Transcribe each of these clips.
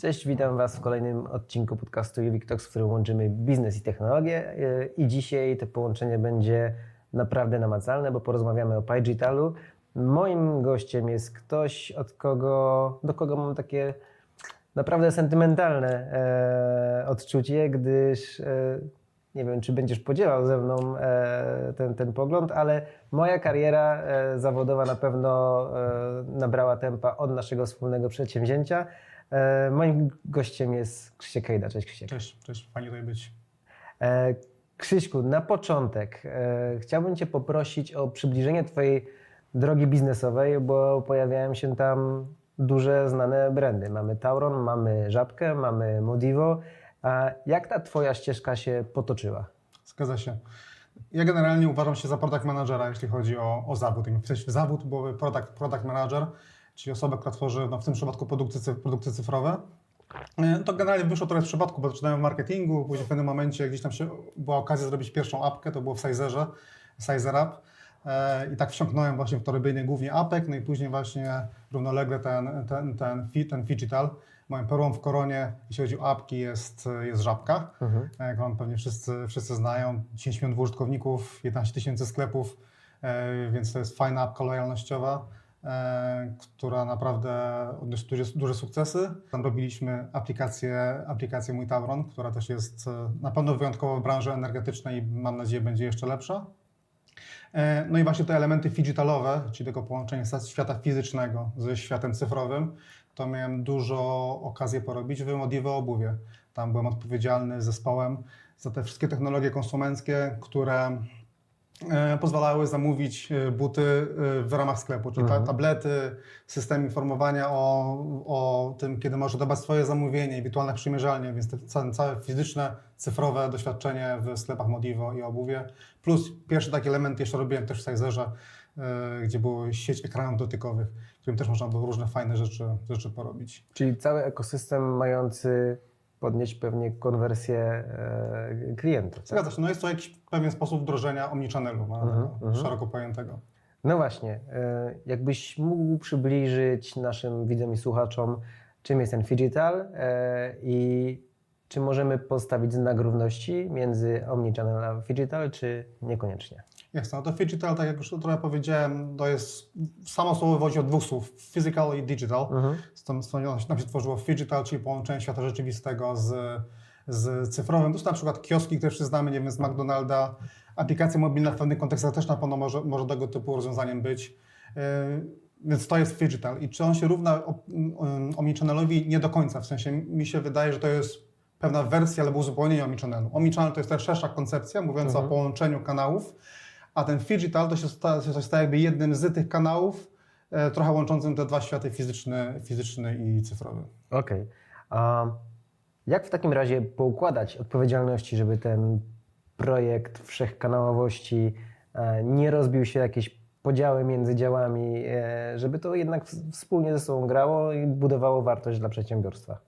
Cześć, witam Was w kolejnym odcinku podcastu UWIC Talks, w którym łączymy biznes i technologię. I dzisiaj to połączenie będzie naprawdę namacalne, bo porozmawiamy o PyGitalu. Moim gościem jest ktoś, do kogo mam takie naprawdę sentymentalne odczucie, gdyż nie wiem, czy będziesz podzielał ze mną ten pogląd, ale moja kariera zawodowa na pewno nabrała tempa od naszego wspólnego przedsięwzięcia. Moim gościem jest Krzysiek Hejda. Cześć Krzysiek. Cześć, fajnie tutaj być. Krzyśku, na początek chciałbym Cię poprosić o przybliżenie Twojej drogi biznesowej, bo pojawiają się tam duże, znane brandy. Mamy Tauron, mamy Żabkę, mamy Modivo. Jak ta Twoja ścieżka się potoczyła? Zgadza się. Ja generalnie uważam się za product managera, jeśli chodzi o zawód. Zawód byłby product manager, czyli osoba, która tworzy w tym przypadku produkty cyfrowe. To generalnie wyszło trochę z przypadku, bo zaczynałem w marketingu, później w pewnym momencie gdzieś tam była okazja zrobić pierwszą apkę, to było w Sizerze, Sizer App. I tak wsiąknąłem właśnie w to robienie głównie apek, no i później właśnie równolegle ten Phygital. Moją perłą w koronie, jeśli chodzi o apki, jest Żabka, którą pewnie wszyscy znają. 10 milionów użytkowników, 11 tysięcy sklepów, więc to jest fajna apka lojalnościowa, która naprawdę odniosła duże sukcesy. Tam robiliśmy aplikację Mój Tauron, która też jest na pewno wyjątkowa w branży energetycznej i mam nadzieję będzie jeszcze lepsza. No i właśnie te elementy digitalowe, czyli tego połączenia świata fizycznego ze światem cyfrowym, to miałem dużo okazji porobić w Modivo Obuwie. Tam byłem odpowiedzialny z zespołem za te wszystkie technologie konsumenckie, które pozwalały zamówić buty w ramach sklepu, czyli tablety, system informowania o tym, kiedy możesz odebrać swoje zamówienie, wirtualne przymierzalnie, więc całe fizyczne, cyfrowe doświadczenie w sklepach Modivo i Obuwie. Plus pierwszy taki element jeszcze robiłem też w Sizerze, gdzie była sieć ekranów dotykowych, w którym też można było różne fajne rzeczy porobić. Czyli cały ekosystem mający podnieść pewnie konwersję klientów. Zgadza się, no jest to jakiś pewien sposób wdrożenia omnichannelu, szeroko pojętego. No właśnie, jakbyś mógł przybliżyć naszym widzom i słuchaczom, czym jest ten Phygital i czy możemy postawić znak równości między omnichannel a Phygital, czy niekoniecznie? Jasne, no to Phygital, tak jak już trochę powiedziałem, to jest samo słowo wywodzi od dwóch słów, physical i digital. Stąd nam się tworzyło Phygital, czyli połączenie świata rzeczywistego z cyfrowym. To są na przykład kioski, które wszyscy znamy, nie wiem, z McDonalda. Aplikacja mobilna w pewnych kontekstach też na pewno może tego typu rozwiązaniem być. Więc to jest Phygital. I czy on się równa omnichannel-owi? Nie do końca. W sensie mi się wydaje, że to jest pewna wersja albo uzupełnienie omnichannelu. Omnichannel to jest też szersza koncepcja mówiąca o połączeniu kanałów, a ten Phygital to się staje jakby jednym z tych kanałów, trochę łączącym te dwa światy, fizyczny i cyfrowy. Okej. A jak w takim razie poukładać odpowiedzialności, żeby ten projekt wszechkanałowości nie rozbił się jakieś podziały między działami, żeby to jednak wspólnie ze sobą grało i budowało wartość dla przedsiębiorstwa?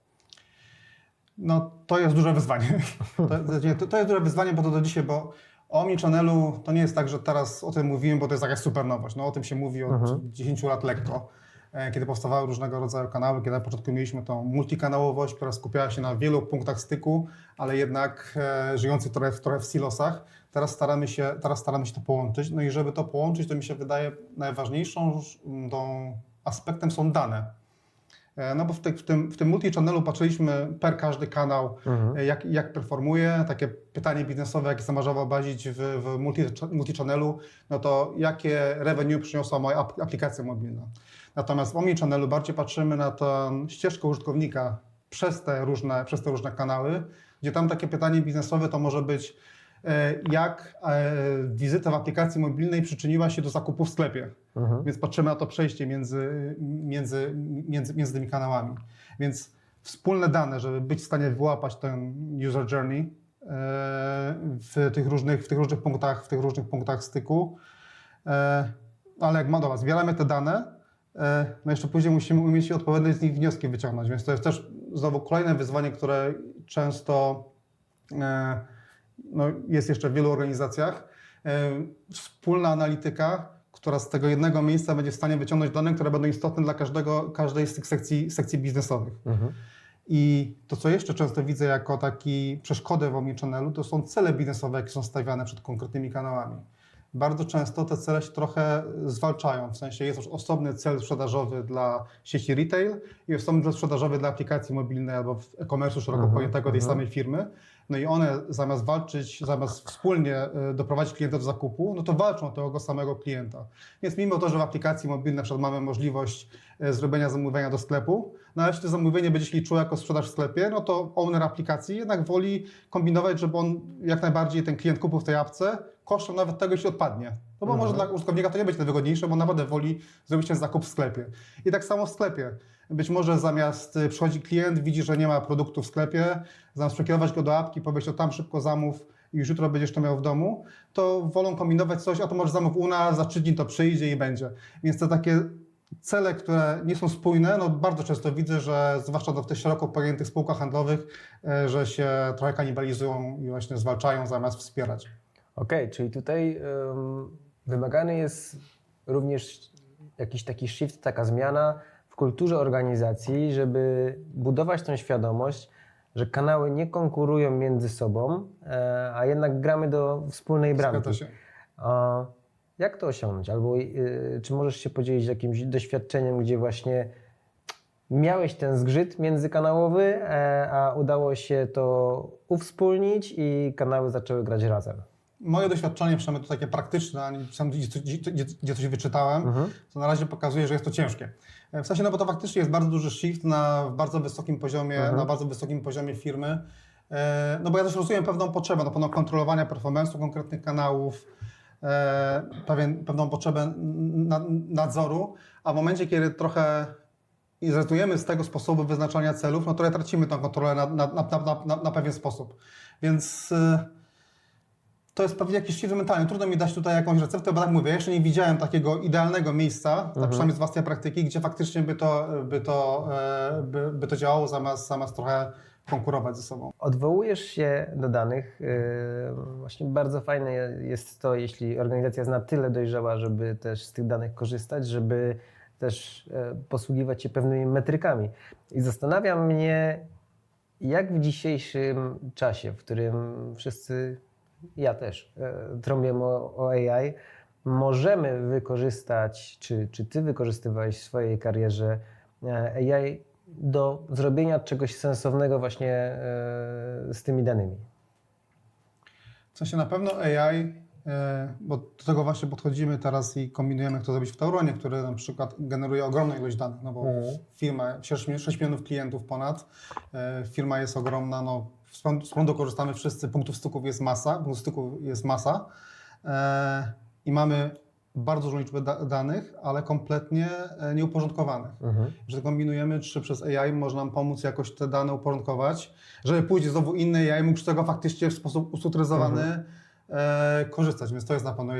No to jest duże wyzwanie. To jest duże wyzwanie, bo to do dzisiaj, bo o omnichannelu to nie jest tak, że teraz o tym mówimy, bo to jest jakaś super nowość. No o tym się mówi od 10 lat lekko, kiedy powstawały różnego rodzaju kanały, kiedy na początku mieliśmy tą multikanałowość, która skupiała się na wielu punktach styku, ale jednak żyjących trochę w silosach. Teraz staramy się to połączyć. No i żeby to połączyć, to mi się wydaje najważniejszą aspektem są dane. No bo w tym multi-channelu patrzyliśmy per każdy kanał, jak performuje. Takie pytanie biznesowe, jakie zamierza obazić w multi-channelu, no to jakie revenue przyniosła moja aplikacja mobilna. Natomiast w omni-channelu bardziej patrzymy na tę ścieżkę użytkownika przez te różne kanały, gdzie tam takie pytanie biznesowe to może być, jak wizyta w aplikacji mobilnej przyczyniła się do zakupu w sklepie. Więc patrzymy na to przejście między tymi kanałami. Więc wspólne dane, żeby być w stanie wyłapać ten user journey w tych różnych punktach styku. Ale jak dobra, zbieramy te dane, no jeszcze później musimy umieć odpowiednie z nich wnioski wyciągnąć. Więc to jest też znowu kolejne wyzwanie, które często jest jeszcze w wielu organizacjach. Wspólna analityka, która z tego jednego miejsca będzie w stanie wyciągnąć dane, które będą istotne dla każdej z tych sekcji biznesowych. I to, co jeszcze często widzę jako taki przeszkodę w omnichannelu, to są cele biznesowe, jakie są stawiane przed konkretnymi kanałami. Bardzo często te cele się trochę zwalczają, w sensie jest już osobny cel sprzedażowy dla sieci retail i osobny cel sprzedażowy dla aplikacji mobilnej albo w e-commerce szeroko pojętego tej samej firmy. No i one zamiast walczyć, zamiast wspólnie doprowadzić klienta do zakupu, no to walczą o tego samego klienta. Więc mimo to, że w aplikacji mobilnej na przykład mamy możliwość zrobienia zamówienia do sklepu, no ale jeśli to zamówienie będzie się liczyło jako sprzedaż w sklepie, no to owner aplikacji jednak woli kombinować, żeby on jak najbardziej ten klient kupił w tej apce kosztem nawet tego, jeśli odpadnie. No bo może dla użytkownika to nie być najwygodniejsze, bo naprawdę woli zrobić ten zakup w sklepie. I tak samo w sklepie. Być może zamiast przychodzi klient, widzi, że nie ma produktu w sklepie, zamiast przekierować go do apki, powiedzieć, o tam szybko zamów i już jutro będziesz to miał w domu, to wolą kombinować coś, a to może zamów u nas, za 3 dni to przyjdzie i będzie. Więc te takie cele, które nie są spójne, no bardzo często widzę, że zwłaszcza w tych szeroko pojętych spółkach handlowych, że się trochę kanibalizują i właśnie zwalczają zamiast wspierać. Okej, czyli tutaj wymagany jest również jakiś taki shift, taka zmiana w kulturze organizacji, żeby budować tą świadomość, że kanały nie konkurują między sobą, a jednak gramy do wspólnej bramki. Zgadza się. A jak to osiągnąć? Albo czy możesz się podzielić jakimś doświadczeniem, gdzie właśnie miałeś ten zgrzyt międzykanałowy, a udało się to uwspólnić i kanały zaczęły grać razem? Moje doświadczenie, przynajmniej to takie praktyczne, a nie sam gdzie coś wyczytałem, to na razie pokazuje, że jest to ciężkie. W sensie, no bo to faktycznie jest bardzo duży shift na bardzo wysokim poziomie, na bardzo wysokim poziomie firmy. No bo ja też rozumiem pewną potrzebę, no pewną kontrolowania performance'u konkretnych kanałów, pewną potrzebę nadzoru, a w momencie, kiedy trochę zrezygnujemy z tego sposobu wyznaczania celów, no trochę tracimy tę kontrolę na pewien sposób. Więc to jest pewnie jakiś shift mentalny. Trudno mi dać tutaj jakąś receptę, bo tak mówię, ja jeszcze nie widziałem takiego idealnego miejsca, tak przynajmniej z własnej praktyki, gdzie faktycznie by to działało zamiast trochę konkurować ze sobą. Odwołujesz się do danych. Właśnie bardzo fajne jest to, jeśli organizacja jest na tyle dojrzała, żeby też z tych danych korzystać, żeby też posługiwać się pewnymi metrykami. I zastanawia mnie, jak w dzisiejszym czasie, w którym wszyscy, ja też, trąbiemy o AI, możemy wykorzystać, czy ty wykorzystywałeś w swojej karierze AI do zrobienia czegoś sensownego właśnie z tymi danymi? W sensie na pewno AI, bo do tego właśnie podchodzimy teraz i kombinujemy, jak to zrobić w Tauronie, który na przykład generuje ogromną ilość danych, no bo firma, 6 milionów klientów ponad, firma jest ogromna, no z prądu korzystamy wszyscy, punktów styków jest masa i mamy bardzo dużą liczbę danych, ale kompletnie nieuporządkowanych. Że kombinujemy, czy przez AI może nam pomóc jakoś te dane uporządkować, żeby pójść znowu inny AI mógł z tego faktycznie w sposób ustrukturyzowany korzystać. Więc to jest na pewno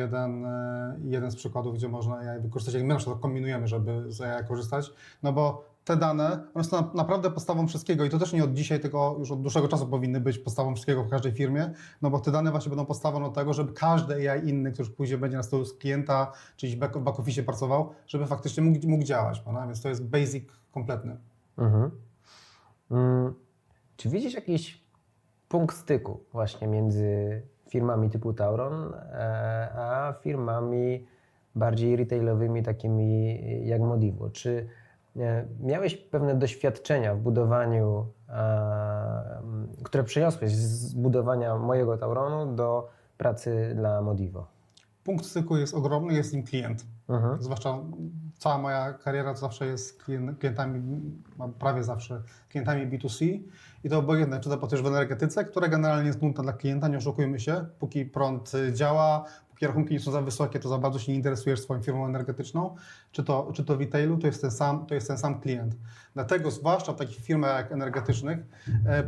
jeden z przykładów, gdzie można AI wykorzystać. Jak my na przykład kombinujemy, żeby z AI korzystać, no bo te dane, one są naprawdę podstawą wszystkiego i to też nie od dzisiaj, tylko już od dłuższego czasu powinny być podstawą wszystkiego w każdej firmie, no bo te dane właśnie będą podstawą do tego, żeby każdy AI inny, który później będzie na stole z klienta, czy gdzieś w back office pracował, żeby faktycznie mógł działać, prawda? Więc to jest basic kompletny. Czy widzisz jakiś punkt styku właśnie między firmami typu Tauron, a firmami bardziej retailowymi, takimi jak Modivo? Czy miałeś pewne doświadczenia w budowaniu, które przeniosłeś z budowania mojego Tauronu do pracy dla Modivo? Punkt styku jest ogromny, jest nim klient. Zwłaszcza cała moja kariera to zawsze jest klientami, prawie zawsze klientami B2C i to obojętne, czy to też w energetyce, która generalnie jest nudna dla klienta, nie oszukujmy się, póki prąd działa, póki rachunki nie są za wysokie, to za bardzo się nie interesujesz swoją firmą energetyczną, czy to w retailu, to jest ten sam klient. Dlatego zwłaszcza w takich firmach jak energetycznych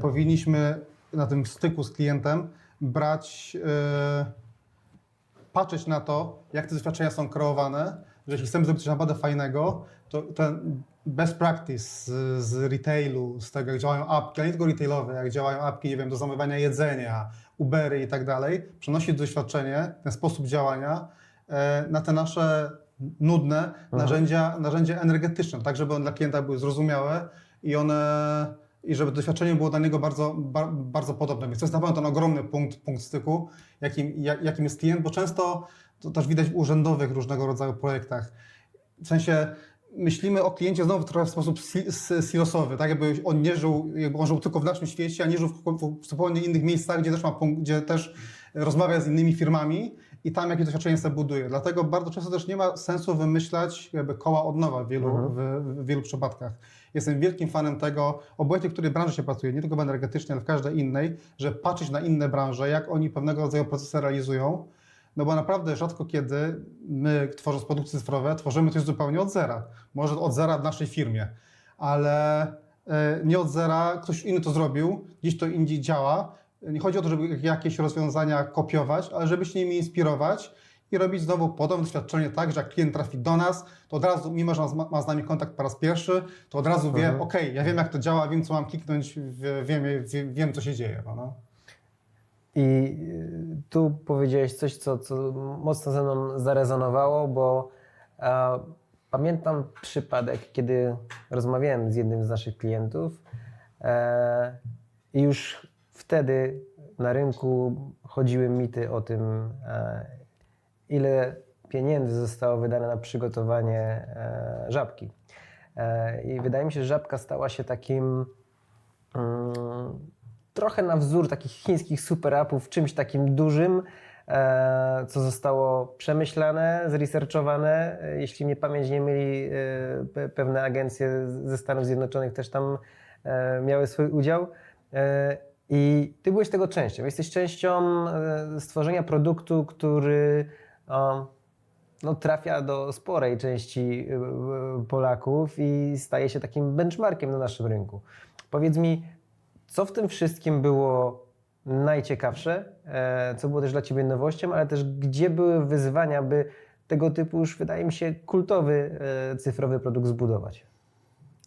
powinniśmy na tym styku z klientem patrzeć na to, jak te doświadczenia są kreowane, że jeśli chcemy zrobić coś naprawdę fajnego, to ten best practice z retailu, z tego jak działają apki, ale nie tylko retailowe, jak działają apki, nie wiem, do zamawiania jedzenia, Ubery i tak dalej, przenosić doświadczenie, ten sposób działania na te nasze nudne narzędzia energetyczne, tak żeby one dla klienta były zrozumiałe i one i żeby doświadczenie było dla niego bardzo podobne. Więc to jest na pewno ten ogromny punkt styku, jakim jest klient, bo często to też widać w urzędowych różnego rodzaju projektach. W sensie myślimy o kliencie znowu trochę w sposób silosowy, tak jakby jakby on żył tylko w naszym świecie, a nie żył w zupełnie innych miejscach, gdzie też rozmawia z innymi firmami i tam jakieś doświadczenie sobie buduje. Dlatego bardzo często też nie ma sensu wymyślać jakby koła od nowa w wielu przypadkach. Jestem wielkim fanem tego, obojętnie w której branży się pracuje, nie tylko w energetycznej, ale w każdej innej, że patrzeć na inne branże, jak oni pewnego rodzaju procesy realizują. No bo naprawdę rzadko kiedy my, tworząc produkty cyfrowe, tworzymy coś zupełnie od zera. Może od zera w naszej firmie, ale nie od zera, ktoś inny to zrobił, gdzieś to indziej działa. Nie chodzi o to, żeby jakieś rozwiązania kopiować, ale żeby się nimi inspirować i robić znowu podobne doświadczenie tak, że jak klient trafi do nas, to od razu, mimo że ma z nami kontakt po raz pierwszy, to od razu wie, okej, ja wiem jak to działa, wiem co mam kliknąć, wiem co się dzieje. No. I tu powiedziałeś coś, co mocno ze mną zarezonowało, bo pamiętam przypadek, kiedy rozmawiałem z jednym z naszych klientów i już wtedy na rynku chodziły mity o tym, ile pieniędzy zostało wydane na przygotowanie żabki. I wydaje mi się, że żabka stała się takim trochę na wzór takich chińskich super appów, czymś takim dużym, co zostało przemyślane, zresearchowane. Jeśli mnie pamięć nie myli, pewne agencje ze Stanów Zjednoczonych też tam miały swój udział. I ty byłeś tego częścią. Jesteś częścią stworzenia produktu, który trafia do sporej części Polaków i staje się takim benchmarkiem na naszym rynku. Powiedz mi, co w tym wszystkim było najciekawsze, co było też dla Ciebie nowością, ale też gdzie były wyzwania, by tego typu już, wydaje mi się, kultowy cyfrowy produkt zbudować?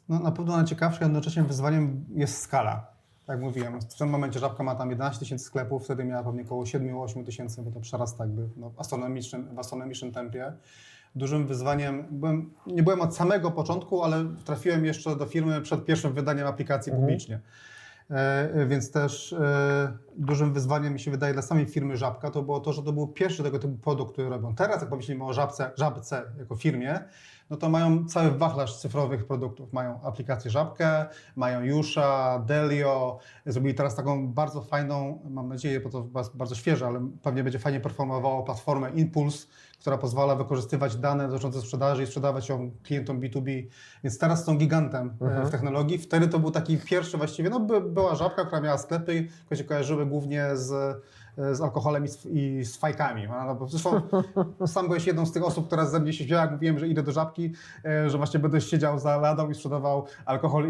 No, na pewno najciekawsze, jednocześnie wyzwaniem jest skala. Tak jak mówiłem, w tym momencie żabka ma tam 11 000 sklepów, wtedy miała pewnie około 7-8 tysięcy, bo to przerasta jakby w astronomicznym tempie. Dużym wyzwaniem, nie byłem od samego początku, ale trafiłem jeszcze do firmy przed pierwszym wydaniem aplikacji publicznie. Więc też dużym wyzwaniem mi się wydaje dla samej firmy Żabka to było to, że to był pierwszy tego typu produkt, który robią. Teraz jak pomyślimy o Żabce jako firmie, no to mają cały wachlarz cyfrowych produktów. Mają aplikację Żabkę, mają Jusza, Delio, zrobili teraz taką bardzo fajną, mam nadzieję, bo to bardzo świeże, ale pewnie będzie fajnie performowało platformę Impuls, która pozwala wykorzystywać dane dotyczące sprzedaży i sprzedawać ją klientom B2B. Więc teraz są gigantem w technologii. Wtedy to był taki pierwszy właściwie, była Żabka, która miała sklepy, które się kojarzyły głównie z alkoholem i z fajkami. Zresztą sam byłeś jedną z tych osób, która ze mnie się śmiała, jak mówiłem, że idę do Żabki, że właśnie będę siedział za ladą i sprzedawał alkohol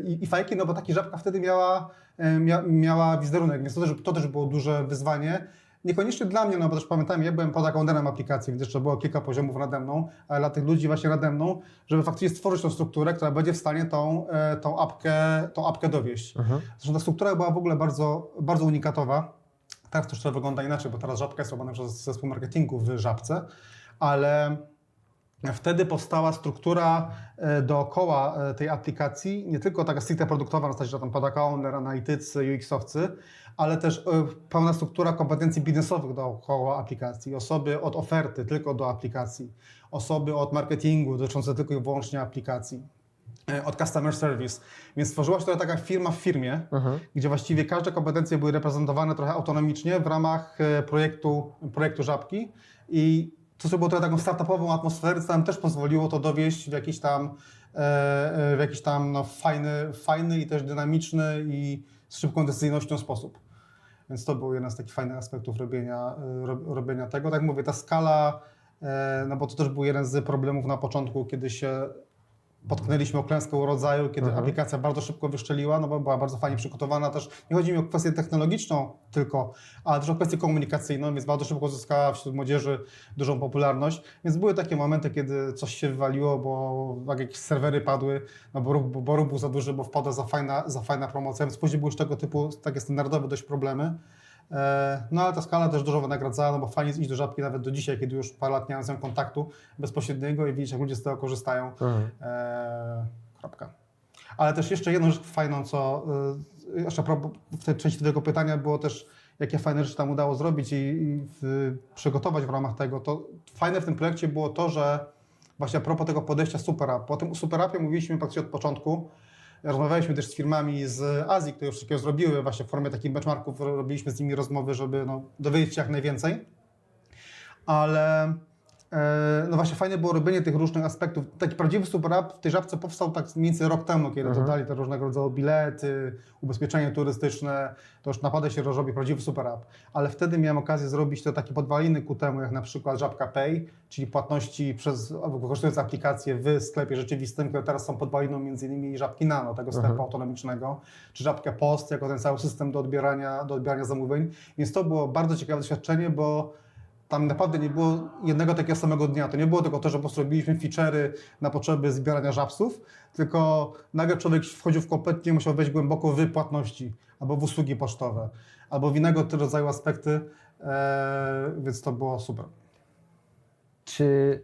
i fajki, no bo taki Żabka wtedy miała wizerunek, więc to też było duże wyzwanie. Niekoniecznie dla mnie, no bo też pamiętam, ja byłem product ownerem aplikacji, więc jeszcze było kilka poziomów nade mną, ale dla tych ludzi właśnie nade mną, żeby faktycznie stworzyć tą strukturę, która będzie w stanie tą apkę dowieść. Zresztą ta struktura była w ogóle bardzo, bardzo unikatowa. Teraz to już trochę wygląda inaczej, bo teraz Żabka jest robiona przez zespół marketingu w Żabce, ale wtedy powstała struktura dookoła tej aplikacji, nie tylko taka stricte produktowa, na zasadzie, że tam product owner, analitycy, UX-owcy, ale też pełna struktura kompetencji biznesowych dookoła aplikacji. Osoby od oferty tylko do aplikacji, osoby od marketingu dotyczące tylko i wyłącznie aplikacji, od customer service. Więc stworzyła się to taka firma w firmie, gdzie właściwie każde kompetencje były reprezentowane trochę autonomicznie w ramach projektu Żabki i to zrobiło trochę taką startupową atmosferę, co nam też pozwoliło to dowieść w jakiś tam fajny i też dynamiczny i z szybką decyzyjnością sposób. Więc to był jeden z takich fajnych aspektów robienia tego. Tak jak mówię, ta skala, no bo to też był jeden z problemów na początku, kiedy się potknęliśmy o klęskę urodzaju, kiedy aplikacja bardzo szybko wyszczeliła, no bo była bardzo fajnie przygotowana też. Nie chodzi mi o kwestię technologiczną tylko, ale też o kwestię komunikacyjną, więc bardzo szybko zyskała wśród młodzieży dużą popularność. Więc były takie momenty, kiedy coś się wywaliło, bo jakieś serwery padły, no bo ruch był za duży, bo wpadła za fajna promocja, więc później były już tego typu takie standardowe dość problemy. No ale ta skala też dużo wynagradzała, no bo fajnie jest iść do Żabki nawet do dzisiaj, kiedy już parę lat nie mam z nią kontaktu bezpośredniego i widzieć, jak ludzie z tego korzystają. Kropka. Ale też jeszcze jedną rzecz fajną, co jeszcze a propos w tej części tego pytania było też, jakie fajne rzeczy tam udało zrobić i przygotować w ramach tego. To fajne w tym projekcie było to, że właśnie a propos tego podejścia Super App. Po tym Super Appie mówiliśmy praktycznie od początku. Rozmawialiśmy też z firmami z Azji, które już wszystkiego zrobiły, właśnie w formie takich benchmarków robiliśmy z nimi rozmowy, żeby dowiedzieć się jak najwięcej. Ale no właśnie fajne było robienie tych różnych aspektów. Taki prawdziwy Super App w tej Żabce powstał tak mniej więcej rok temu, kiedy dodali te różnego rodzaju bilety, ubezpieczenie turystyczne. To już naprawdę się robi prawdziwy Super App. Ale wtedy miałem okazję zrobić te takie podwaliny ku temu, jak na przykład Żabka Pay, czyli płatności wykorzystując aplikację w sklepie rzeczywistym, które teraz są podwaliną między innymi Żabki Nano, tego sklepu autonomicznego, czy Żabkę Post, jako ten cały system do odbierania zamówień. Więc to było bardzo ciekawe doświadczenie, bo tam naprawdę nie było jednego takiego samego dnia. To nie było tylko to, że po prostu robiliśmy feature'y na potrzeby zbierania żabsów, tylko nagle człowiek wchodził w kompletnie, musiał wejść głęboko w płatności, albo w usługi pocztowe, albo w innego rodzaju aspekty, więc to było super. Czy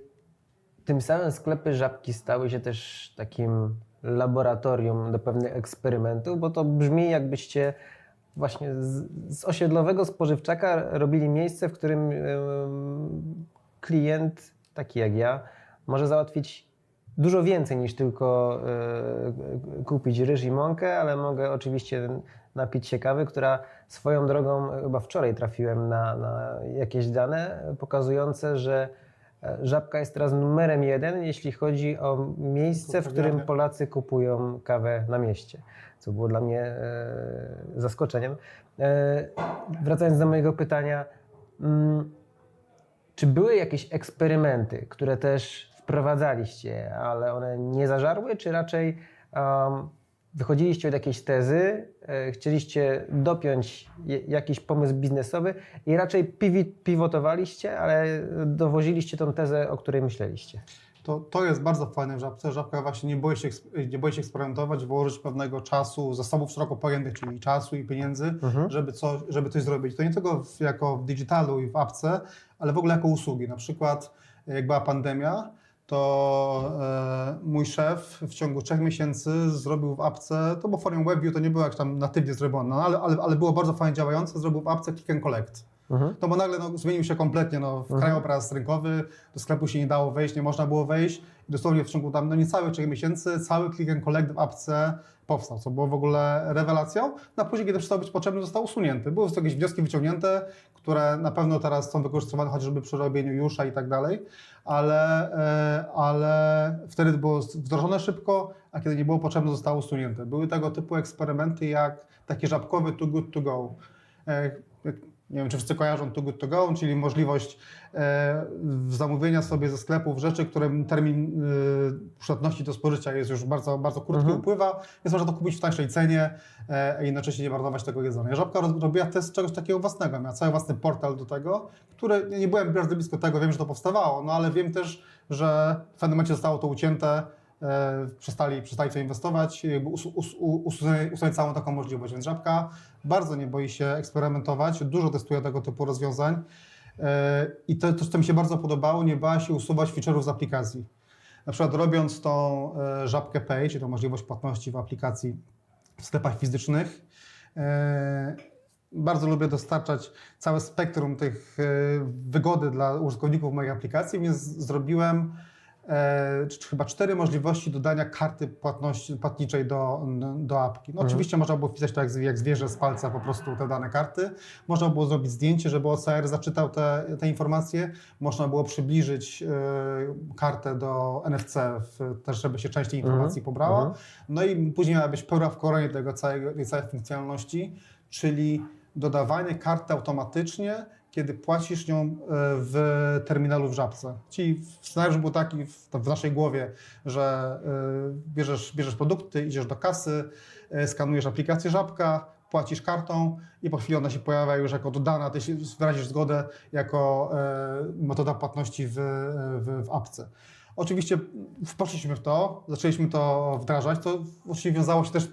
tym samym sklepy Żabki stały się też takim laboratorium do pewnych eksperymentów? Bo to brzmi, jakbyście właśnie z osiedlowego spożywczaka robili miejsce, w którym klient, taki jak ja, może załatwić dużo więcej niż tylko kupić ryż i mąkę, ale mogę oczywiście napić się kawy, która swoją drogą, chyba wczoraj trafiłem na jakieś dane pokazujące, że Żabka jest teraz numerem 1, jeśli chodzi o miejsce, w którym Polacy kupują kawę na mieście, co było dla mnie zaskoczeniem. Wracając do mojego pytania, czy były jakieś eksperymenty, które też wprowadzaliście, ale one nie zażarły, czy raczej wychodziliście od jakiejś tezy, chcieliście dopiąć jakiś pomysł biznesowy i raczej pivotowaliście, ale dowoziliście tą tezę, o której myśleliście? To jest bardzo fajne w Żabce. Żabka właśnie nie boi się eksperymentować, włożyć pewnego czasu, zasobów szeroko pojętych, czyli czasu i pieniędzy, żeby coś zrobić. To nie tylko jako w digitalu i w apce, ale w ogóle jako usługi. Na przykład jak była pandemia, to mój szef w ciągu 3 miesięcy zrobił w apce, to było w formie WebView, to nie było jak tam natywnie zrobione, ale było bardzo fajnie działające, zrobił w apce click and collect. No bo nagle zmienił się kompletnie krajobraz rynkowy, do sklepu się nie dało wejść, nie można było wejść i dosłownie w ciągu tam niecałych 3 miesięcy cały click and collect w apce powstał, co było w ogóle rewelacją. A później, kiedy przestał być potrzebny, został usunięty. Były z jakieś wnioski wyciągnięte, które na pewno teraz są wykorzystywane chociażby przy robieniu Jusza i tak dalej, ale wtedy było wdrożone szybko, a kiedy nie było potrzebne, zostało usunięte. Były tego typu eksperymenty jak taki żabkowy Too Good To Go. Nie wiem, czy wszyscy kojarzą Too Good To Go, czyli możliwość zamówienia sobie ze sklepów rzeczy, którym termin przydatności do spożycia jest już bardzo, bardzo krótki, upływa, więc można to kupić w tańszej cenie i jednocześnie nie marnować tego jedzenia. Żabka robiła test czegoś takiego własnego, miała cały własny portal do tego, który, nie byłem bardzo blisko tego, wiem, że to powstawało, no ale wiem też, że w pewnym momencie zostało to ucięte, przestali w to inwestować, usunąć całą taką możliwość. Więc Żabka bardzo nie boi się eksperymentować, dużo testuje tego typu rozwiązań i to, co mi się bardzo podobało, nie bała się usuwać feature'ów z aplikacji. Na przykład robiąc tą Żabkę Pay, czyli tą możliwość płatności w aplikacji w sklepach fizycznych, bardzo lubię dostarczać całe spektrum tych wygody dla użytkowników mojej aplikacji, więc zrobiłem chyba 4 możliwości dodania karty płatniczej do apki. No, oczywiście można było wpisać to jak zwierzę z palca po prostu te dane karty. Można było zrobić zdjęcie, żeby OCR zaczytał te informacje. Można było przybliżyć kartę do NFC, też żeby się część tej informacji pobrała. No i później miała być pełna w koronie tej całej funkcjonalności, czyli dodawanie karty automatycznie, kiedy płacisz nią w terminalu w Żabce. Czyli scenariusz był taki w naszej głowie, że bierzesz produkty, idziesz do kasy, skanujesz aplikację Żabka, płacisz kartą i po chwili ona się pojawia już jako dodana, ty wyrazisz zgodę jako metoda płatności w apce. Oczywiście poszliśmy w to, zaczęliśmy to wdrażać, to właściwie wiązało się też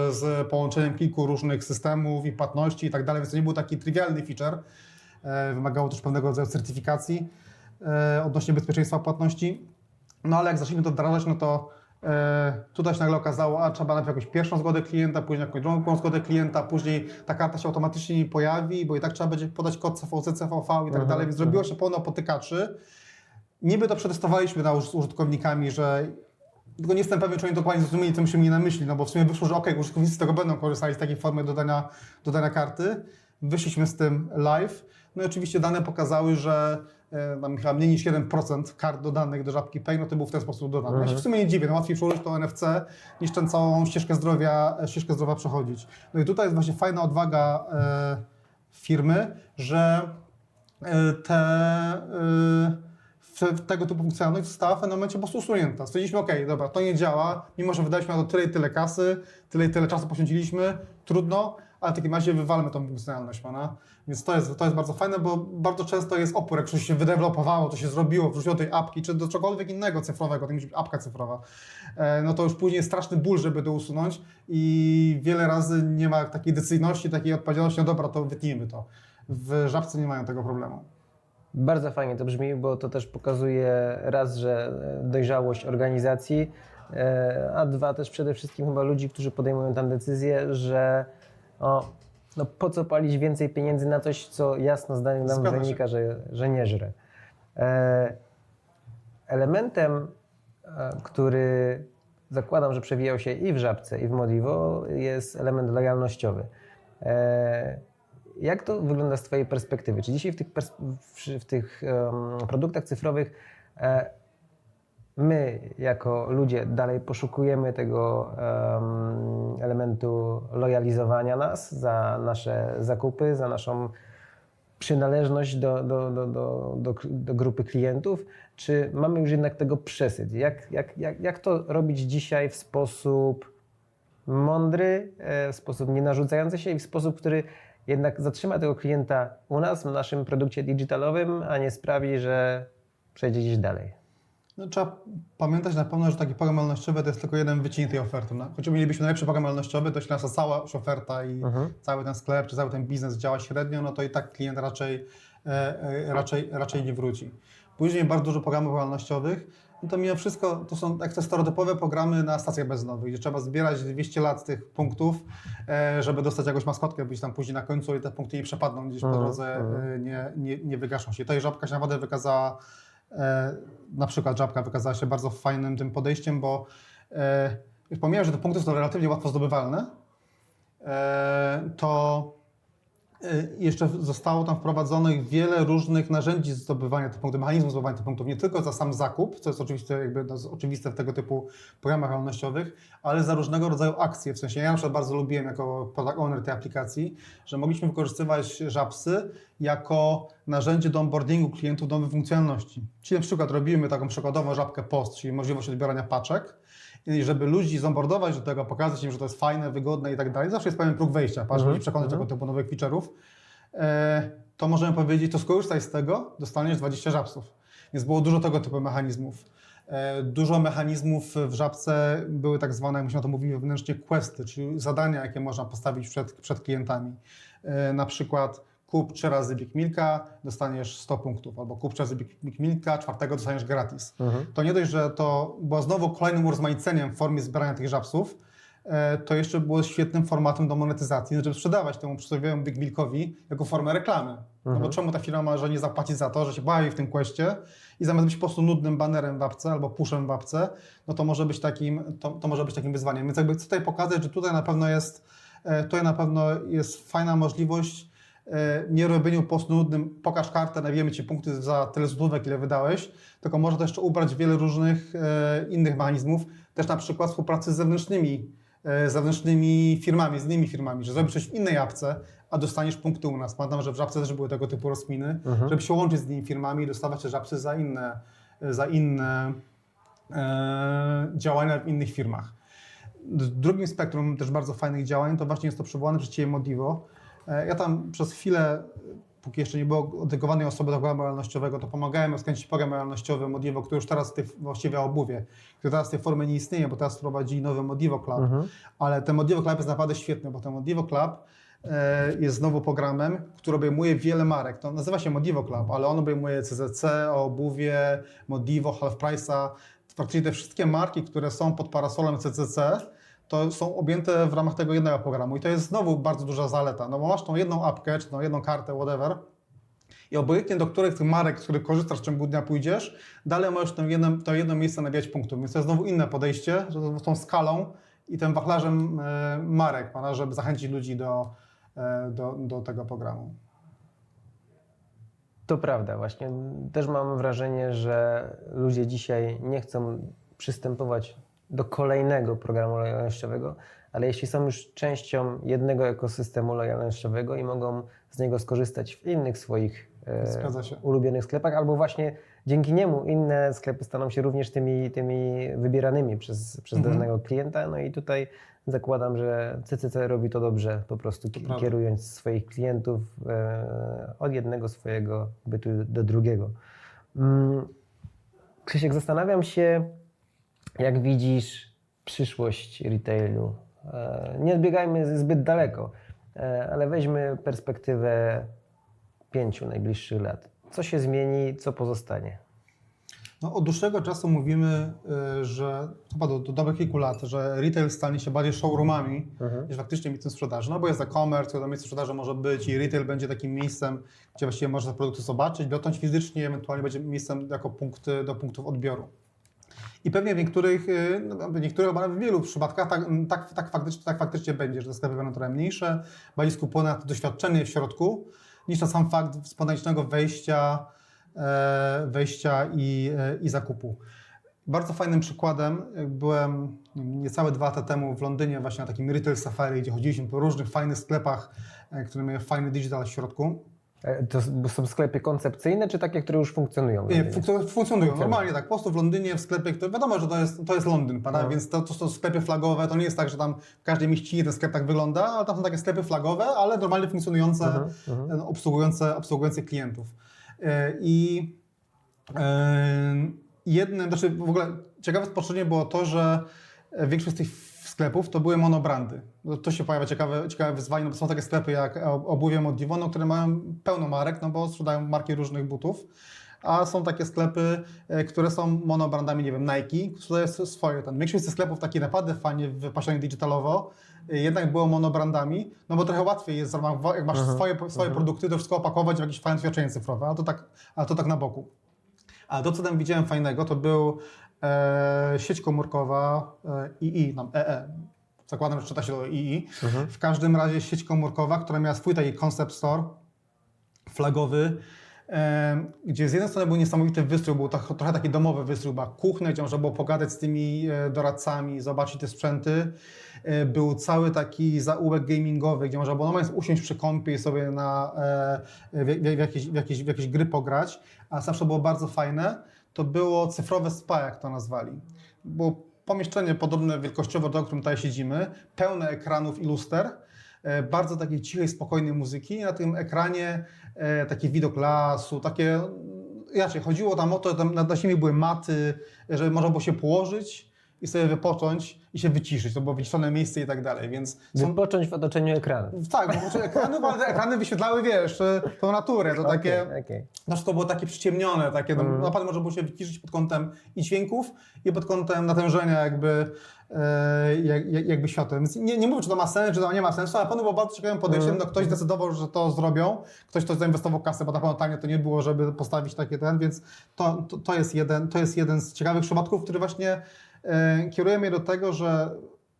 z połączeniem kilku różnych systemów i płatności i tak dalej, więc to nie był taki trywialny feature. Wymagało też pewnego rodzaju certyfikacji odnośnie bezpieczeństwa płatności. No ale jak zaczęliśmy to wdrażać, no to Tutaj się nagle okazało, a trzeba najpierw jakąś pierwszą zgodę klienta, później jakąś drugą zgodę klienta, później ta karta się automatycznie nie pojawi, bo i tak trzeba będzie podać kod CVC, CVV i tak dalej, więc zrobiło się pełno potykaczy. Niby to przetestowaliśmy z użytkownikami, że tylko nie jestem pewien, czy oni dokładnie zrozumieli, co myśmy mieli na myśli, no bo w sumie wyszło, że użytkownicy z tego będą korzystali z takiej formy dodania karty. Wyszliśmy z tym live. No i oczywiście dane pokazały, że tam chyba mniej niż 1% kart dodanych do Żabki Pay, no to był w ten sposób dodany. Ja się w sumie nie dziwię, no łatwiej przełożyć to NFC, niż tę całą ścieżkę zdrowia przechodzić. No i tutaj jest właśnie fajna odwaga firmy, że tego typu funkcjonalność została w pewnym momencie po prostu usunięta. Stwierdziliśmy, okej, dobra, to nie działa, mimo że wydaliśmy na to tyle i tyle kasy, tyle i tyle czasu poświęciliśmy, trudno, ale w takim razie wywalmy tą funkcjonalność, pana. Więc to jest bardzo fajne, bo bardzo często jest opór, jak coś się wydevelopowało, to się zrobiło, wrzuciło tej apki, czy do czegokolwiek innego cyfrowego, to musi być apka cyfrowa, no to już później jest straszny ból, żeby to usunąć i wiele razy nie ma takiej decyzyjności, takiej odpowiedzialności, no dobra, to wytnijmy to. W Żabce nie mają tego problemu. Bardzo fajnie to brzmi, bo to też pokazuje raz, że dojrzałość organizacji, a dwa też przede wszystkim chyba ludzi, którzy podejmują tam decyzję, że no po co palić więcej pieniędzy na coś, co jasno zdaniem nam wynika, że nie żre. Elementem, który zakładam, że przewijał się i w Żabce, i w Modivo, jest element lojalnościowy. Jak to wygląda z Twojej perspektywy? Czy dzisiaj w tych produktach cyfrowych my jako ludzie dalej poszukujemy tego elementu lojalizowania nas za nasze zakupy, za naszą przynależność do grupy klientów, czy mamy już jednak tego przesyt? Jak to robić dzisiaj w sposób mądry, w sposób nie narzucający się i w sposób, który jednak zatrzyma tego klienta u nas, w naszym produkcie digitalowym, a nie sprawi, że przejdzie gdzieś dalej? No, trzeba pamiętać na pewno, że taki program lojalnościowy to jest tylko jeden wycinek tej oferty. No, choć mielibyśmy najlepszy program lojalnościowy, to jeśli nasza cała oferta i cały ten sklep, czy cały ten biznes działa średnio, no to i tak klient raczej nie wróci. Później bardzo dużo programów lojalnościowych, no to mimo wszystko to są jak te stereotypowe programy na stacjach benzynowych, gdzie trzeba zbierać 200 lat tych punktów, żeby dostać jakąś maskotkę, być tam później na końcu i te punkty nie przepadną gdzieś po drodze, nie wygaszą się. Tutaj Żabka się naprawdę wykazała, na przykład Żabka wykazała się bardzo fajnym tym podejściem, bo już pomijam, że te punkty są relatywnie łatwo zdobywalne, to jeszcze zostało tam wprowadzonych wiele różnych narzędzi zdobywania tych punktów, mechanizmów zdobywania tych punktów, nie tylko za sam zakup, co jest oczywiste w tego typu programach lojalnościowych, ale za różnego rodzaju akcje. W sensie ja na przykład bardzo lubiłem jako product owner tej aplikacji, że mogliśmy wykorzystywać Żabsy jako narzędzie do onboardingu klientów do nowych funkcjonalności. Czyli na przykład robimy taką przykładową Żabkę Post, czyli możliwość odbierania paczek, i żeby ludzi zonboardować do tego, pokazać im, że to jest fajne, wygodne i tak dalej, zawsze jest pewien próg wejścia, żeby przekonać do tego typu nowych feature'ów, to możemy powiedzieć, to skorzystaj z tego, dostaniesz 20 Żabsów. Więc było dużo tego typu mechanizmów. Dużo mechanizmów w Żabce były tak zwane, jak myśmy o to mówili wewnętrznie, questy, czyli zadania, jakie można postawić przed klientami. Na przykład kup 3 razy Big Milka, dostaniesz 100 punktów, albo kup 3 razy Big Milka, 4 dostaniesz gratis. To nie dość, że to było znowu kolejnym urozmaiceniem w formie zbierania tych Żabsów, to jeszcze było świetnym formatem do monetyzacji, żeby sprzedawać temu przysłowiowemu Big Milkowi jako formę reklamy. No bo czemu ta firma może nie zapłacić za to, że się bawi w tym questie i zamiast być po prostu nudnym banerem w apce albo pushem w apce, no to może być takim wyzwaniem. Więc jakby chcę tutaj pokazać, że tutaj na pewno jest fajna możliwość nie robieniu po prostu nudnym, pokaż kartę, nawijemy Ci punkty za tyle złotówek, ile wydałeś, tylko może to jeszcze ubrać wiele różnych innych mechanizmów, też na przykład współpracy z zewnętrznymi firmami, z innymi firmami, że zrobisz coś w innej apce, a dostaniesz punkty u nas. Pamiętam, że w Żabce też były tego typu rozkminy, żeby się łączyć z innymi firmami i dostawać te Żabsy za inne działania w innych firmach. Drugim spektrum też bardzo fajnych działań to właśnie jest to przywołane przez Ciebie Modivo. Ja tam przez chwilę, póki jeszcze nie było dedykowanej osoby do programu lojalnościowego, to pomagałem rozkręcić program lojalnościowy Modivo, który już teraz właściwie obuwie, który teraz w tej formie nie istnieje, bo teraz wprowadzili nowy Modivo Club, ale ten Modivo Club jest naprawdę świetny, bo ten Modivo Club jest znowu programem, który obejmuje wiele marek. To nazywa się Modivo Club, ale on obejmuje CCC, Obuwie, Modivo, Half Price'a. Praktycznie te wszystkie marki, które są pod parasolem CCC, to są objęte w ramach tego jednego programu. I to jest znowu bardzo duża zaleta, no bo masz tą jedną apkę, czy tą jedną kartę, whatever, i obojętnie do których z tych marek, z których korzystasz w ciągu dnia pójdziesz, dalej możesz to jedno miejsce nabijać punktów. Więc to jest znowu inne podejście, że z tą skalą i tym wachlarzem marek, żeby zachęcić ludzi do tego programu. To prawda, właśnie. Też mam wrażenie, że ludzie dzisiaj nie chcą przystępować do kolejnego programu lojalnościowego, ale jeśli są już częścią jednego ekosystemu lojalnościowego i mogą z niego skorzystać w innych swoich Zgadza się. ulubionych sklepach, albo właśnie dzięki niemu inne sklepy staną się również tymi wybieranymi przez danego klienta. No i tutaj zakładam, że CCC robi to dobrze, po prostu kierując swoich klientów od jednego swojego bytu do drugiego. Krzysiek, zastanawiam się, jak widzisz przyszłość retailu. Nie odbiegajmy zbyt daleko, ale weźmy perspektywę 5 najbliższych lat. Co się zmieni, co pozostanie? No, od dłuższego czasu mówimy, że chyba do dobrych kilku lat, że retail stanie się bardziej showroomami niż faktycznie miejscem sprzedaży. No bo jest e-commerce, to miejsce sprzedaży może być i retail będzie takim miejscem, gdzie właściwie można te produkty zobaczyć, dotknąć fizycznie, ewentualnie będzie miejscem jako do punktów odbioru. I pewnie w niektórych, chyba w wielu przypadkach tak faktycznie będzie, że te sklepy będą trochę mniejsze, bardziej skupione na to doświadczenie w środku, niż na sam fakt spontanicznego wejścia i zakupu. Bardzo fajnym przykładem, byłem niecałe 2 lata temu w Londynie właśnie na takim retail safari, gdzie chodziliśmy po różnych fajnych sklepach, które miały fajny digital w środku. To są sklepy koncepcyjne, czy takie, które już funkcjonują? Nie, funkcjonują. Normalnie tak, po prostu w Londynie, w sklepie, który wiadomo, że to jest Londyn, prawda? Więc to są sklepy flagowe, to nie jest tak, że tam w każdej mieścinie ten sklep tak wygląda, ale tam są takie sklepy flagowe, ale normalnie funkcjonujące, obsługujące klientów. Znaczy w ogóle ciekawe spostrzeżenie było to, że większość z tych sklepów to były monobrandy. To się pojawia ciekawe wyzwanie, no bo są takie sklepy jak Obuwie Modivo, no, które mają pełno marek, no bo sprzedają marki różnych butów, a są takie sklepy, które są monobrandami, nie wiem, Nike, które jest swoje. Większość z tych sklepów takich naprawdę fajnie wypasionych digitalowo, jednak było monobrandami, no bo trochę łatwiej jest, jak masz swoje produkty, to wszystko opakować w jakieś fajne doświadczenie cyfrowe, a to tak na boku. A to, co tam widziałem fajnego, to był sieć komórkowa II, zakładam, że czyta się to II. W każdym razie sieć komórkowa, która miała swój taki concept store flagowy, gdzie z jednej strony był niesamowity wystrój, był trochę taki domowy wystrój, była kuchnia, gdzie można było pogadać z tymi doradcami, zobaczyć te sprzęty. Był cały taki zaułek gamingowy, gdzie można było normalnie usiąść przy kąpie i sobie w jakieś gry pograć, a zawsze było bardzo fajne. To było cyfrowe spa, jak to nazwali. Było pomieszczenie podobne wielkościowo do, w którym tutaj siedzimy, pełne ekranów i luster, bardzo takiej cichej, spokojnej muzyki. I na tym ekranie taki widok lasu, takie... Inaczej, chodziło tam o to, że na ziemi były maty, żeby można było się położyć i sobie wypocząć i się wyciszyć. To było wyciszone miejsce i tak dalej, więc... Wypocząć w otoczeniu ekranu. Tak, bo ekrany wyświetlały, wiesz, tą naturę, to takie... No, wszystko było takie przyciemnione, takie, naprawdę można było się wyciszyć pod kątem i dźwięków, i pod kątem natężenia jakby światła. Więc nie mówię, czy to ma sens, czy to nie ma sensu, ale na pewno było bardzo ciekawym podejściem, no ktoś zdecydował, że to zrobią, ktoś zainwestował kasę, bo na pewno tanie to nie było, żeby postawić takie więc to jest jeden z ciekawych przypadków, który właśnie kieruje mnie do tego, że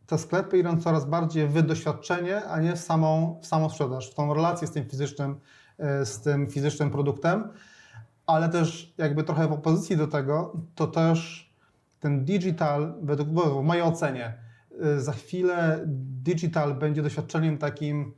te sklepy idą coraz bardziej w doświadczenie, a nie w samą sprzedaż, w tą relację z tym fizycznym produktem, ale też jakby trochę w opozycji do tego, to też ten digital, w mojej ocenie, za chwilę digital będzie doświadczeniem takim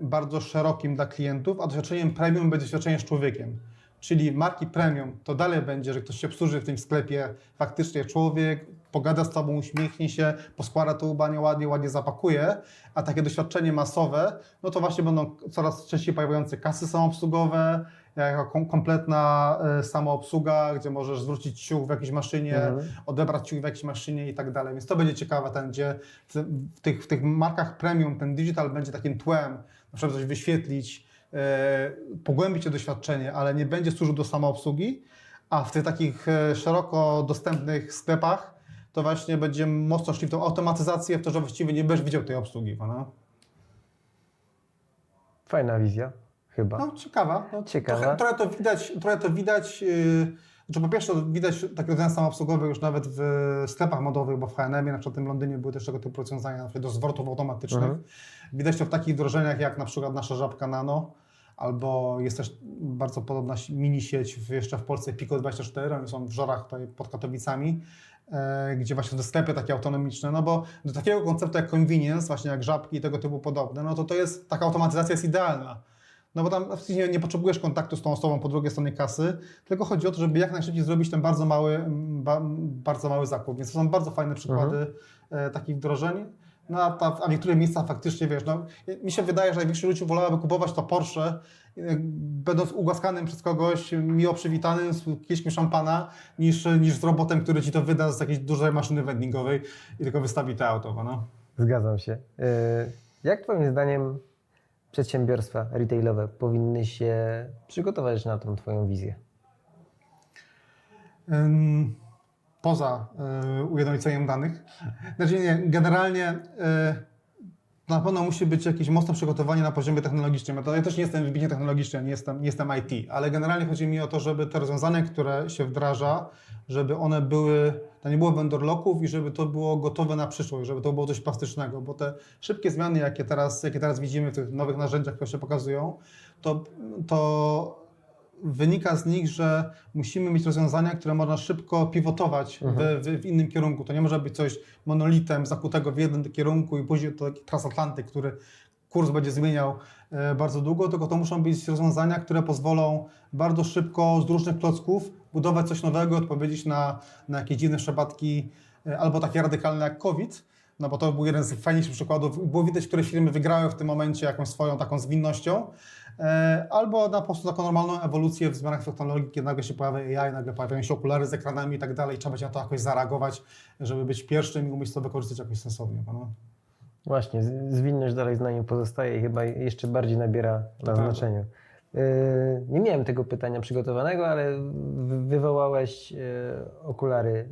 bardzo szerokim dla klientów, a doświadczeniem premium będzie doświadczeniem z człowiekiem. Czyli marki premium to dalej będzie, że ktoś się obsłuży w tym sklepie, faktycznie człowiek, pogada z tobą, uśmiechnie się, poskłada to ubranie ładnie zapakuje, a takie doświadczenie masowe, no to właśnie będą coraz częściej pojawiające kasy samoobsługowe, jako kompletna samoobsługa, gdzie możesz zwrócić ciuch w jakiejś maszynie, odebrać ciuch w jakiejś maszynie i tak dalej. Więc to będzie ciekawe, gdzie w tych markach premium ten digital będzie takim tłem, na przykład coś wyświetlić, pogłębić to doświadczenie, ale nie będzie służył do samoobsługi, a w tych takich szeroko dostępnych sklepach to właśnie będzie mocno szli w tą automatyzację, w to, że właściwie nie będziesz widział tej obsługi. No? Fajna wizja, chyba. No, ciekawa. No, Ciekawa. Trochę to widać. Znaczy po pierwsze widać takie rozwiązania samoobsługowe już nawet w sklepach modowych, bo w H&M-ie, na przykład w tym Londynie były też tego typu rozwiązania, na przykład do zwrotów automatycznych. Widać to w takich wdrożeniach jak na przykład nasza żabka Nano, albo jest też bardzo podobna mini sieć jeszcze w Polsce Pico24, oni są w Żorach tutaj pod Katowicami, gdzie właśnie te sklepy takie autonomiczne, no bo do takiego konceptu jak convenience, właśnie jak żabki i tego typu podobne, no to jest, taka automatyzacja jest idealna. No bo tam nie potrzebujesz kontaktu z tą osobą po drugiej stronie kasy, tylko chodzi o to, żeby jak najszybciej zrobić ten bardzo mały zakup. Więc to są bardzo fajne przykłady takich wdrożeń. No a w niektórych miejscach faktycznie, wiesz, no, mi się wydaje, że największość ludzi wolałaby kupować to Porsche, będąc ugłaskanym przez kogoś, miło przywitanym z kieliszkiem szampana, niż z robotem, który ci to wyda z jakiejś dużej maszyny vendingowej i tylko wystawi to auto. No. Zgadzam się. Jak twoim zdaniem przedsiębiorstwa retailowe powinny się przygotować na tą twoją wizję? Poza ujednoliceniem danych. Znaczy nie, generalnie na pewno musi być jakieś mocne przygotowanie na poziomie technologicznym. Ja też nie jestem wybitnie technologiczny, nie jestem IT, ale generalnie chodzi mi o to, żeby te rozwiązania, które się wdraża, żeby one były, to nie było vendor locków i żeby to było gotowe na przyszłość, żeby to było coś plastycznego, bo te szybkie zmiany, jakie teraz widzimy w tych nowych narzędziach, które się pokazują, to wynika z nich, że musimy mieć rozwiązania, które można szybko pivotować w innym kierunku. To nie może być coś monolitem zakutego w jeden kierunku i później to taki transatlantyk, który kurs będzie zmieniał bardzo długo, tylko to muszą być rozwiązania, które pozwolą bardzo szybko z różnych klocków budować coś nowego, odpowiedzieć na jakieś dziwne przypadki albo takie radykalne jak COVID, no bo to był jeden z fajniejszych przykładów. Było widać, które firmy wygrały w tym momencie jakąś swoją taką zwinnością, albo na po prostu taką normalną ewolucję w zmianach technologii, kiedy nagle się pojawia AI, nagle pojawiają się okulary z ekranami i tak dalej, trzeba będzie na to jakoś zareagować, żeby być pierwszym i umieć to wykorzystać jakoś sensownie. No. Właśnie, zwinność dalej z nami pozostaje i chyba jeszcze bardziej nabiera na znaczeniu. Nie miałem tego pytania przygotowanego, ale wywołałeś okulary.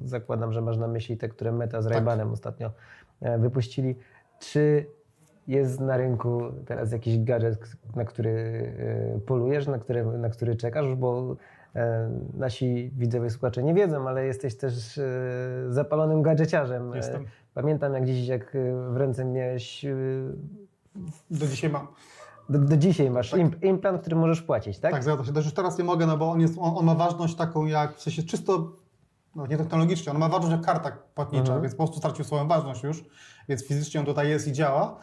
Zakładam, że masz na myśli te, które Meta z Ray-Banem ostatnio wypuścili. Czy jest na rynku teraz jakiś gadżet, na który polujesz, na który czekasz? Bo nasi widzowie, słuchacze nie wiedzą, ale jesteś też zapalonym gadżeciarzem. Jestem. Pamiętam jak w ręce miałeś... Do dzisiaj mam. Do dzisiaj masz implant, który możesz płacić, tak? Tak, zgadza się. Też już teraz nie mogę, no bo on ma ważność taką jak, w sensie czysto, no nie technologicznie, on ma ważność jak karta płatnicza, więc po prostu stracił swoją ważność już, więc fizycznie on tutaj jest i działa,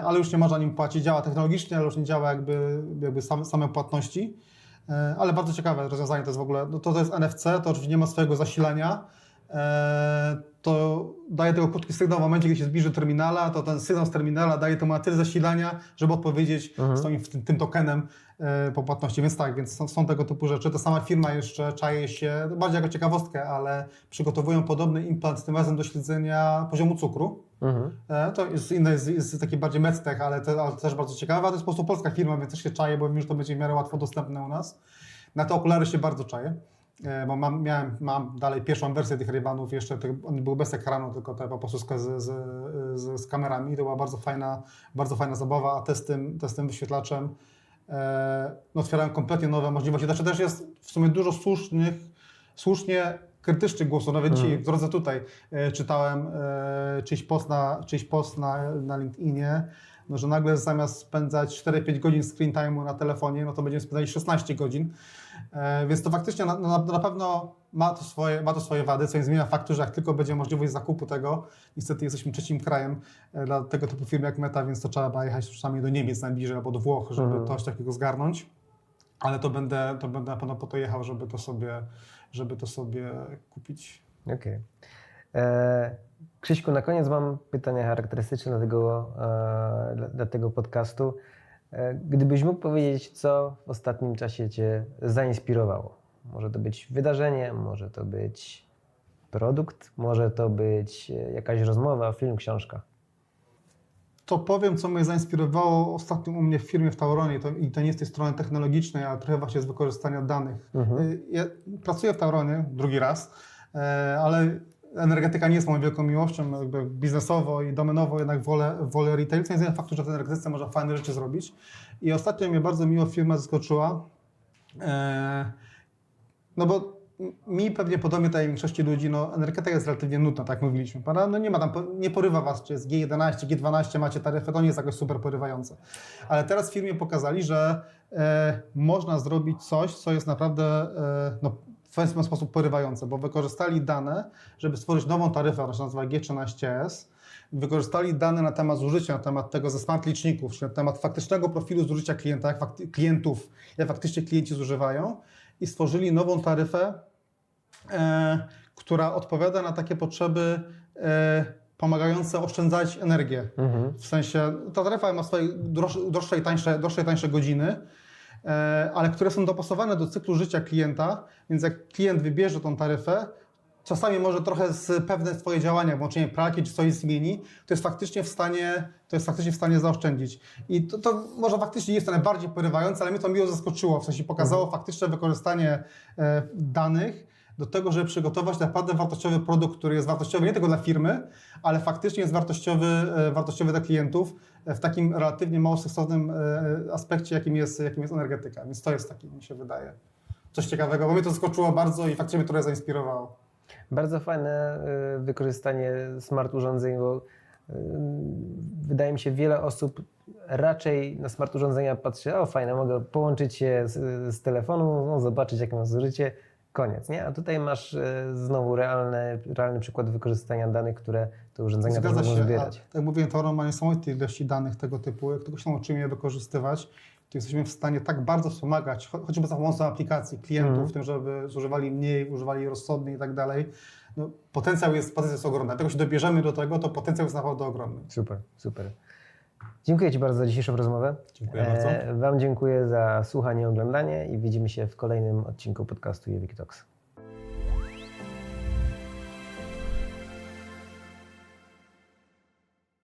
ale już nie można nim płacić. Działa technologicznie, ale już nie działa jakby same płatności. Ale bardzo ciekawe rozwiązanie to jest w ogóle, no to jest NFC, to oczywiście nie ma swojego zasilania, to daje tego krótki sygnał w momencie, kiedy się zbliży do terminala, to ten sygnał z terminala daje temu na tyle zasilania, żeby odpowiedzieć z tym tokenem po płatności. Więc tak, więc są tego typu rzeczy. Ta sama firma jeszcze czaje się, bardziej jako ciekawostkę, ale przygotowują podobny implant, tym razem do śledzenia poziomu cukru. To jest inne, jest taki bardziej medtech, ale też bardzo ciekawe. To jest po prostu polska firma, więc też się czaje, bo wiem, że to będzie w miarę łatwo dostępne u nas. Na te okulary się bardzo czaję. Bo mam dalej pierwszą wersję tych Ray-Banów, jeszcze one były bez ekranu, tylko te po prostu z kamerami. To była bardzo fajna zabawa, a te z tym wyświetlaczem no, otwierają kompletnie nowe możliwości. Znaczy też jest w sumie dużo słusznie krytycznych głosów. Nawet dzisiaj w drodze tutaj czytałem czyjś post na LinkedInie, no, że nagle zamiast spędzać 4-5 godzin screen time'u na telefonie, no to będziemy spędzać 16 godzin. Więc to faktycznie na pewno ma to swoje wady, co nie zmienia faktu, że jak tylko będzie możliwość zakupu tego, niestety jesteśmy trzecim krajem dla tego typu firm jak Meta, więc to trzeba jechać przynajmniej do Niemiec najbliżej albo do Włoch, żeby coś takiego zgarnąć. Ale to będę na pewno po to jechał, żeby to sobie kupić. Okej. Krzyśku, na koniec mam pytanie charakterystyczne dla tego podcastu. Gdybyś mógł powiedzieć, co w ostatnim czasie Cię zainspirowało? Może to być wydarzenie, może to być produkt, może to być jakaś rozmowa, film, książka. To powiem, co mnie zainspirowało ostatnio u mnie w firmie w Tauronie i to nie z tej strony technologicznej, ale trochę właśnie z wykorzystania danych. Ja pracuję w Tauronie drugi raz, ale energetyka nie jest moją wielką miłością, jakby biznesowo i domenowo jednak wolę retail, co nie zmienia faktu, że w energetyce można fajne rzeczy zrobić. I ostatnio mnie bardzo miło firma zaskoczyła, no bo mi pewnie podobnie tak jak większości ludzi, no energetyka jest relatywnie nudna, tak jak mówiliśmy, prawda? No nie ma tam, nie porywa was, czy jest G11, G12, macie taryfę, to nie jest jakoś super porywające. Ale teraz w firmie pokazali, że można zrobić coś, co jest naprawdę no, w pewien sposób porywające, bo wykorzystali dane, żeby stworzyć nową taryfę, ona się nazywa G13S, wykorzystali dane na temat zużycia, na temat tego ze smart liczników, czyli na temat faktycznego profilu zużycia klienta, klientów, jak faktycznie klienci zużywają i stworzyli nową taryfę, która odpowiada na takie potrzeby pomagające oszczędzać energię. W sensie, ta taryfa ma swoje droższe i tańsze godziny, ale które są dopasowane do cyklu życia klienta, więc jak klient wybierze tą taryfę, czasami może trochę z pewne swoje działania, włączenie pralki czy coś zmieni, to jest faktycznie w stanie zaoszczędzić. I to może faktycznie jest to najbardziej porywające, ale mnie to miło zaskoczyło, w sensie pokazało faktyczne wykorzystanie danych do tego, żeby przygotować naprawdę wartościowy produkt, który jest wartościowy nie tylko dla firmy, ale faktycznie jest wartościowy dla klientów w takim relatywnie mało seksownym aspekcie, jakim jest energetyka. Więc to jest taki, mi się wydaje, coś ciekawego, bo mnie to zaskoczyło bardzo i faktycznie mnie trochę zainspirowało. Bardzo fajne wykorzystanie smart urządzeń, bo wydaje mi się, wiele osób raczej na smart urządzenia patrzy, o fajne, mogę połączyć się z telefonu, no, zobaczyć jakie mam zużycie, koniec, nie? A tutaj masz znowu realny przykład wykorzystania danych, które te urządzenia Zgadza mogą się, zbierać. tak jak mówiłem, Tauron ma niesamowite ilości danych tego typu, jak tylko się nauczymy je wykorzystywać, to jesteśmy w stanie tak bardzo wspomagać, chociażby za pomocą aplikacji klientów, w tym, żeby zużywali mniej, używali rozsądnie i tak dalej. No, potencjał jest ogromny. Dlatego się dobierzemy do tego, to potencjał jest naprawdę ogromny. Super, super. Dziękuję Ci bardzo za dzisiejszą rozmowę. Dziękuję bardzo. Wam dziękuję za słuchanie i oglądanie i widzimy się w kolejnym odcinku podcastu Jewik Talks.